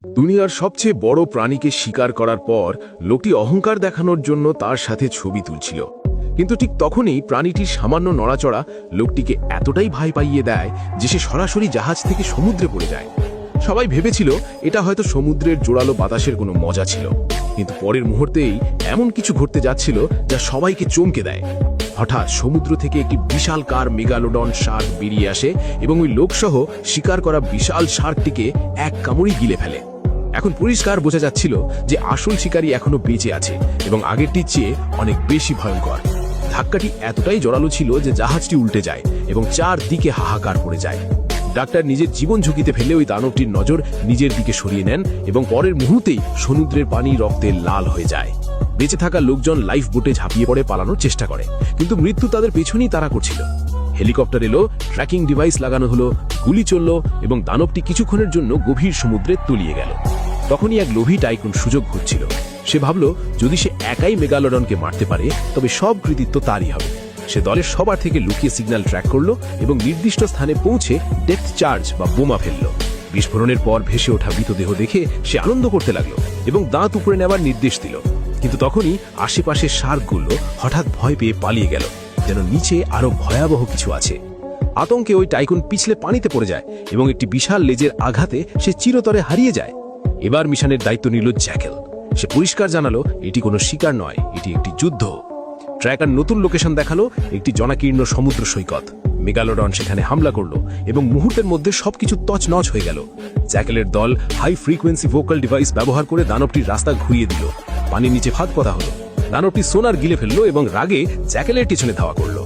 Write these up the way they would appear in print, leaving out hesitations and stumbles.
দুনিয়ার সবচেয়ে বড় প্রাণীকে শিকার করার পর লোকটি অহংকার দেখানোর জন্য তার সাথে ছবি তুলছিল। কিন্তু ঠিক তখনই প্রাণীটির সামান্য নড়াচড়া লোকটিকে এতটাই ভয় পাইয়ে দেয় যে সে সরাসরি জাহাজ থেকে সমুদ্রে পড়ে যায়। সবাই ভেবেছিল এটা হয়তো সমুদ্রের জোরালো বাতাসের কোনো মজা ছিল, কিন্তু পরের মুহূর্তেই এমন কিছু ঘটতে যাচ্ছিল যা সবাইকে চমকে দেয়। হঠাৎ সমুদ্র থেকে একটি বিশালকার মেগালোডন শার্ক বেরিয়ে আসে এবং ওই লোকসহ শিকার করা বিশাল শার্কটিকে এক কামড়ে গিলে ফেলে। এখন পরিষ্কার বোঝা যাচ্ছিল যে আসল শিকারী এখনো বেঁচে আছে এবং আগেরটির চেয়ে অনেক বেশি ভয়ঙ্কর। ধাক্কাটি এতটাই জোরালো ছিল যে জাহাজটি উল্টে যায় এবং চারদিকে হাহাকার পড়ে যায়। ডাক্তার নিজের জীবন ঝুঁকিতে ফেলে ওই দানবটির নজর নিজের দিকে সরিয়ে নেন এবং পরের মুহূর্তেই সমুদ্রের পানি রক্তে লাল হয়ে যায়। বেঁচে থাকা লোকজন লাইফ বোটে ঝাঁপিয়ে পড়ে পালানোর চেষ্টা করে, কিন্তু মৃত্যু তাদের পেছনেই তাড়া করছিল। হেলিকপ্টার এলো, ট্র্যাকিং ডিভাইস লাগানো হলো, গুলি চলল এবং দানবটি কিছুক্ষণের জন্য গভীর সমুদ্রে তলিয়ে গেল। তখনই এক লোভী টাইকুন সুযোগ খুঁজছিল। সে ভাবল যদি সে একাই মেগালোডনকে মারতে পারে তবে সব কৃতিত্ব তারই হবে। সে দলের সবার থেকে লুকিয়ে সিগন্যাল ট্র্যাক করলো এবং নির্দিষ্ট স্থানে পৌঁছে ডেপথ চার্জ বা বোমা ফেলল। বিস্ফোরণের পর ভেসে ওঠা মৃতদেহ দেখে সে আনন্দ করতে লাগলো এবং দাঁত উপরে নেওয়ার নির্দেশ দিল। কিন্তু তখনই আশেপাশের শার্কগুলো হঠাৎ ভয় পেয়ে পালিয়ে গেল, যেন নিচে আরো ভয়াবহ কিছু আছে। আতঙ্কে ওই টাইকুন পিছলে পানিতে পড়ে যায় এবং একটি বিশাল লেজের আঘাতে সে চিরতরে হারিয়ে যায়। এবার মিশনের দায়িত্ব নিল জ্যাকেল। সে পরিষ্কার জানালো এটি কোনো শিকার নয়, এটি একটি যুদ্ধ। ট্র্যাকার নতুন লোকেশন দেখালো, একটি জনাকীর্ণ সমুদ্র সৈকত। মেগালোডন সেখানে হামলা করলো এবং মুহূর্তের মধ্যে সবকিছু তছনছ হয়ে গেল। জ্যাকেলের দল হাই ফ্রিকোয়েন্সি ভোকাল ডিভাইস ব্যবহার করে দানবটির রাস্তা ঘুরিয়ে দিল। পানির নিচে ফাঁদ পাতা হলো। দানবটি সোনার গিলে ফেললো এবং রাগে জ্যাকেলের পিছনে ধাওয়া করলো।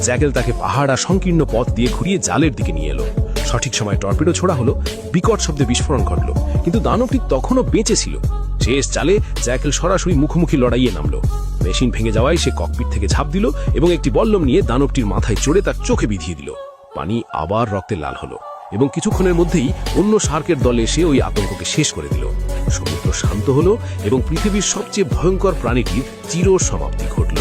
জ্যাকেল তাকে পাহাড় আর সংকীর্ণ পথ দিয়ে ঘুরিয়ে জালের দিকে নিয়ে এলো। সঠিক সময় টর্পেডো ছোড়া হলো, বিকট শব্দে বিস্ফোরণ ঘটলো, কিন্তু দানবটি তখনও বেঁচে ছিল। শেষ চালে জ্যাকেল সরাসরি মুখোমুখি লড়াইয়ে নামলো। মেশিন ভেঙে যাওয়ায় সে ককপিট থেকে ঝাঁপ দিল এবং একটি বল্লম নিয়ে দানবটির মাথায় চড়ে তার চোখে বিধিয়ে দিল। পানি আবার রক্তে লাল হলো এবং কিছুক্ষণের মধ্যেই অন্য শার্কের দল এসে ওই আতঙ্ককে শেষ করে দিল। সমুদ্র শান্ত হলো এবং পৃথিবীর সবচেয়ে ভয়ঙ্কর প্রাণীটির চির সমাপ্তি ঘটল।